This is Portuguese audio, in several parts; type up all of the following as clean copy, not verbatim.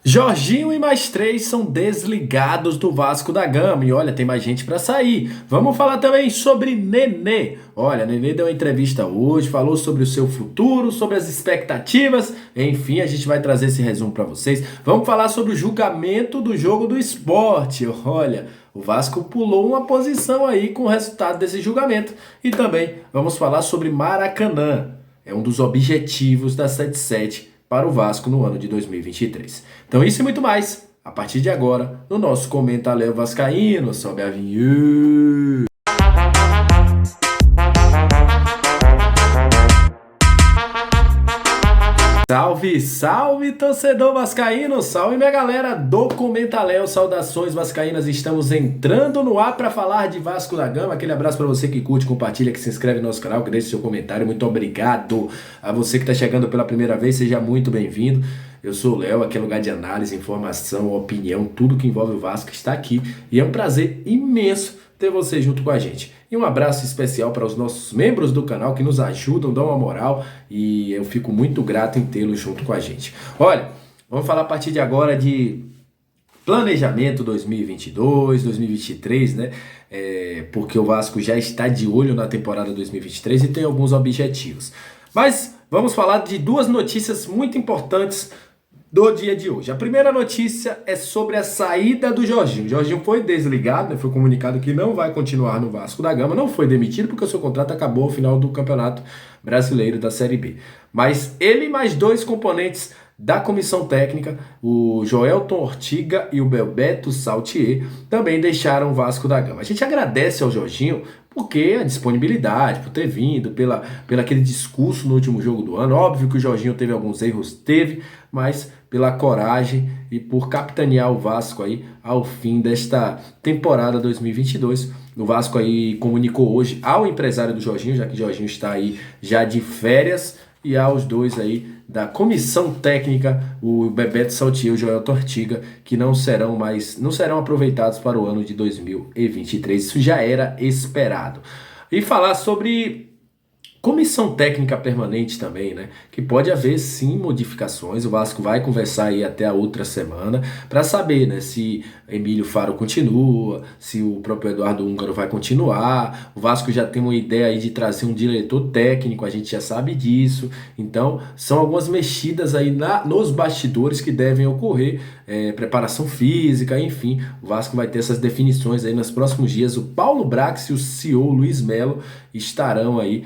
Jorginho e mais três são desligados do Vasco da Gama. E olha, tem mais gente para sair. Vamos falar também sobre Nenê. Olha, Nenê deu uma entrevista hoje, falou sobre o seu futuro, sobre as expectativas. Enfim, a gente vai trazer esse resumo para vocês. Vamos falar sobre o julgamento do jogo do Sport. Olha, o Vasco pulou uma posição aí com o resultado desse julgamento. E também vamos falar sobre Maracanã. É um dos objetivos da 77 para o Vasco no ano de 2023. Então isso e muito mais, a partir de agora, no nosso Comenta Léo Vascaíno. Sobe a vinheta. Salve, salve, torcedor vascaíno, salve minha galera do Comenta Léo, saudações vascaínas, estamos entrando no ar para falar de Vasco da Gama. Aquele abraço para você que curte, compartilha, que se inscreve no nosso canal, que deixa seu comentário. Muito obrigado a você que está chegando pela primeira vez, seja muito bem-vindo. Eu sou o Léo, aqui é lugar de análise, informação, opinião, tudo que envolve o Vasco está aqui e é um prazer imenso ter você junto com a gente. E um abraço especial para os nossos membros do canal que nos ajudam, dão uma moral e eu fico muito grato em tê-los junto com a gente. Olha, vamos falar a partir de agora de planejamento 2022, 2023, né? Porque o Vasco já está de olho na temporada 2023 e tem alguns objetivos. Mas vamos falar de duas notícias muito importantes do dia de hoje. A primeira notícia é sobre a saída do Jorginho. O Jorginho foi desligado, né? Foi comunicado que não vai continuar no Vasco da Gama, não foi demitido porque o seu contrato acabou ao final do Campeonato Brasileiro da Série B. Mas ele e mais dois componentes da comissão técnica, o Joelton Ortiga e o Bebeto Saltier, também deixaram o Vasco da Gama. A gente agradece ao Jorginho porque a disponibilidade, por ter vindo, pela aquele discurso no último jogo do ano. Óbvio que o Jorginho teve alguns erros, mas pela coragem e por capitanear o Vasco aí ao fim desta temporada 2022. O Vasco aí comunicou hoje ao empresário do Jorginho, já que o Jorginho está aí já de férias, e aos dois aí da comissão técnica, o Bebeto Saltier e o Joelton Ortiga, que não serão aproveitados para o ano de 2023. Isso já era esperado. E falar sobre comissão técnica permanente também, né? Que pode haver sim modificações. O Vasco vai conversar aí até a outra semana para saber, né? Se Emílio Faro continua, se o próprio Eduardo Húngaro vai continuar. O Vasco já tem uma ideia aí de trazer um diretor técnico, a gente já sabe disso. Então, são algumas mexidas aí nos bastidores que devem ocorrer. Preparação física, enfim. O Vasco vai ter essas definições aí nos próximos dias. O Paulo Brax e o CEO Luiz Melo estarão aí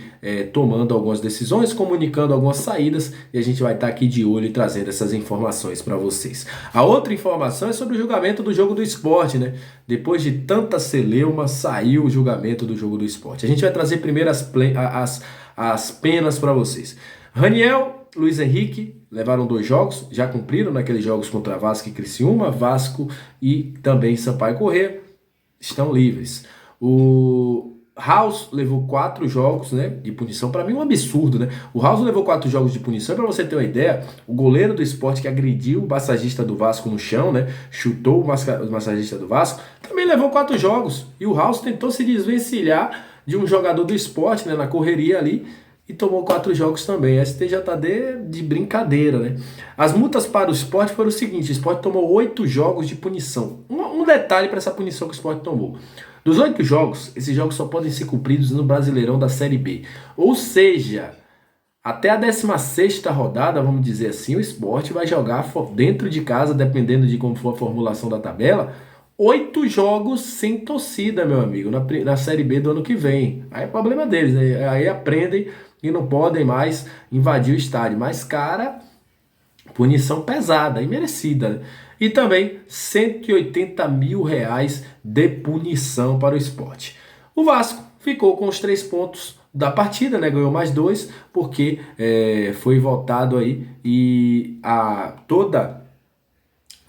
tomando algumas decisões, comunicando algumas saídas, e a gente vai estar aqui de olho e trazendo essas informações para vocês. A outra informação é sobre o julgamento do jogo do Sport, né? Depois de tanta celeuma, saiu o julgamento do jogo do Sport. A gente vai trazer primeiro as penas para vocês. Raniel, Luiz Henrique levaram 2 jogos, já cumpriram naqueles jogos contra Vasco e Criciúma, Vasco e também Sampaio Corrêa, estão livres. O House levou 4 jogos, né, de punição. Para mim é um absurdo, né? O House levou 4 jogos de punição. Para você ter uma ideia, o goleiro do Sport que agrediu o massagista do Vasco no chão, né, chutou o massagista do Vasco, também levou 4 jogos. E o House tentou se desvencilhar de um jogador do Sport, né, na correria ali, e tomou 4 jogos também. STJD de brincadeira, né? As multas para o Sport foram o seguinte: o Sport tomou 8 jogos de punição. Um detalhe para essa punição que o Sport tomou: dos 8 jogos, esses jogos só podem ser cumpridos no Brasileirão da Série B. Ou seja, até a 16ª rodada, vamos dizer assim, o Sport vai jogar dentro de casa, dependendo de como for a formulação da tabela, 8 jogos sem torcida, meu amigo, na Série B do ano que vem. Aí é problema deles, né? Aí aprendem e não podem mais invadir o estádio. Mas, cara, punição pesada e merecida, né? E também 180 mil reais de punição para o Sport. O Vasco ficou com os 3 pontos da partida, né? Ganhou mais 2, porque foi votado aí e toda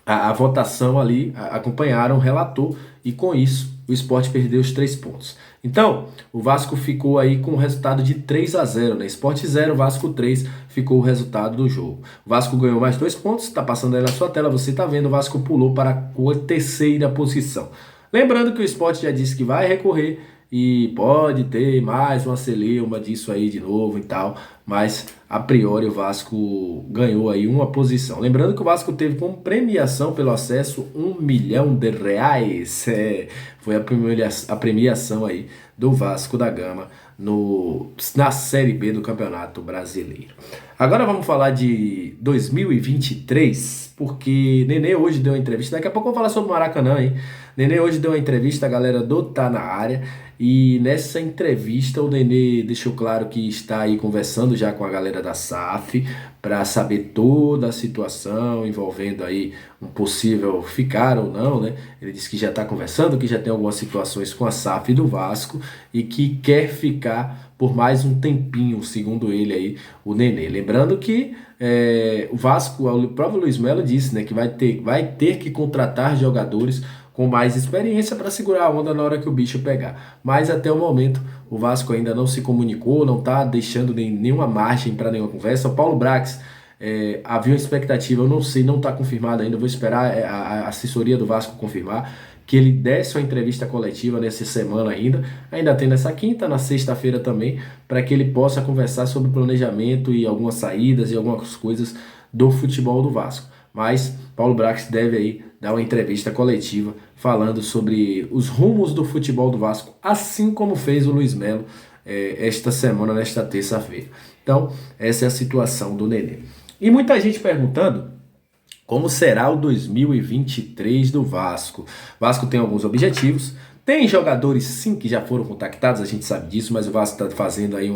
a votação ali acompanharam o relator, e com isso o Sport perdeu os 3 pontos. Então, o Vasco ficou aí com o resultado de 3-0, né? Sport 0, Vasco 3, ficou o resultado do jogo. O Vasco ganhou mais 2 pontos, tá passando aí na sua tela, você tá vendo, o Vasco pulou para a 3ª posição. Lembrando que o Sport já disse que vai recorrer e pode ter mais uma celeuma disso aí de novo e tal, mas a priori o Vasco ganhou aí uma posição. Lembrando que o Vasco teve como premiação pelo acesso R$ 1 milhão. Foi a premiação aí do Vasco da Gama na Série B do Campeonato Brasileiro. Agora vamos falar de 2023, porque Nenê hoje deu uma entrevista. Daqui a pouco eu vou falar sobre o Maracanã, hein? Nenê hoje deu uma entrevista, a galera do Tá Na Área, e nessa entrevista o Nenê deixou claro que está aí conversando já com a galera da SAF para saber toda a situação envolvendo aí um possível ficar ou não, né? Ele disse que já está conversando, que já tem algumas situações com a SAF do Vasco e que quer ficar por mais um tempinho, segundo ele aí, o Nenê. Lembrando que o Vasco, o próprio Luiz Melo disse, né, que vai ter que contratar jogadores com mais experiência para segurar a onda na hora que o bicho pegar. Mas até o momento o Vasco ainda não se comunicou, não está deixando nenhuma margem para nenhuma conversa. O Paulo Brax, havia uma expectativa, eu não sei, não está confirmado ainda, vou esperar a assessoria do Vasco confirmar, que ele desse uma entrevista coletiva nessa semana ainda tem nessa quinta, na sexta-feira também, para que ele possa conversar sobre planejamento e algumas saídas e algumas coisas do futebol do Vasco. Mas Paulo Brax deve aí dar uma entrevista coletiva falando sobre os rumos do futebol do Vasco, assim como fez o Luiz Melo esta semana, nesta terça-feira. Então, essa é a situação do Nenê. E muita gente perguntando como será o 2023 do Vasco. O Vasco tem alguns objetivos, tem jogadores sim que já foram contactados, a gente sabe disso, mas o Vasco está fazendo aí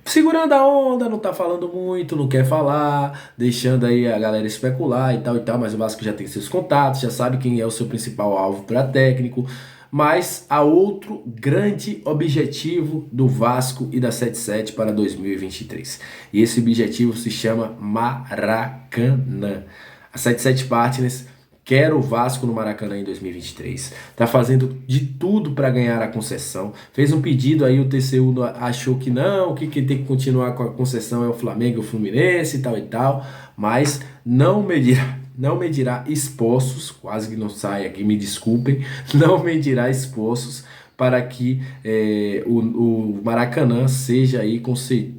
segurando a onda, não tá falando muito, não quer falar, deixando aí a galera especular e tal, mas o Vasco já tem seus contatos, já sabe quem é o seu principal alvo para técnico, mas há outro grande objetivo do Vasco e da 77 para 2023. E esse objetivo se chama Maracanã. A 77 Partners quer o Vasco no Maracanã em 2023. Está fazendo de tudo para ganhar a concessão. Fez um pedido aí, o TCU achou que não, que quem tem que continuar com a concessão é o Flamengo e o Fluminense e tal. Mas não medirá esforços, quase que não sai aqui, me desculpem, não medirá esforços para que o Maracanã seja aí,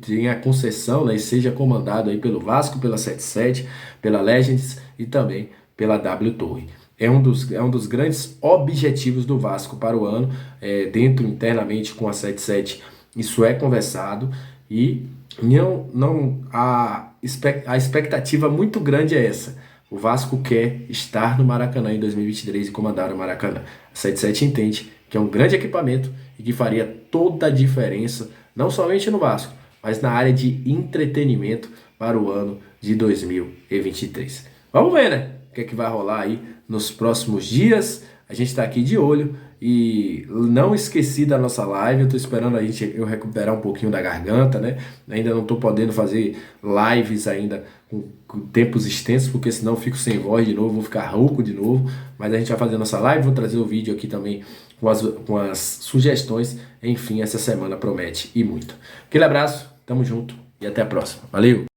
tenha a concessão, né, e seja comandado aí pelo Vasco, pela 77, pela Legends e também pela W Torre. É um dos grandes objetivos do Vasco para o ano, internamente com a 77, isso é conversado e a expectativa muito grande é essa. O Vasco quer estar no Maracanã em 2023 e comandar o Maracanã. A 77 entende que é um grande equipamento e que faria toda a diferença, não somente no Vasco, mas na área de entretenimento para o ano de 2023. Vamos ver, né? O que é que vai rolar aí nos próximos dias. A gente está aqui de olho e não esqueci da nossa live. Eu estou esperando eu recuperar um pouquinho da garganta, né? Ainda não estou podendo fazer lives ainda com tempos extensos, porque senão eu fico sem voz de novo, vou ficar rouco de novo. Mas a gente vai fazer a nossa live, vou trazer o vídeo aqui também com as sugestões. Enfim, essa semana promete e muito. Aquele abraço, tamo junto e até a próxima. Valeu!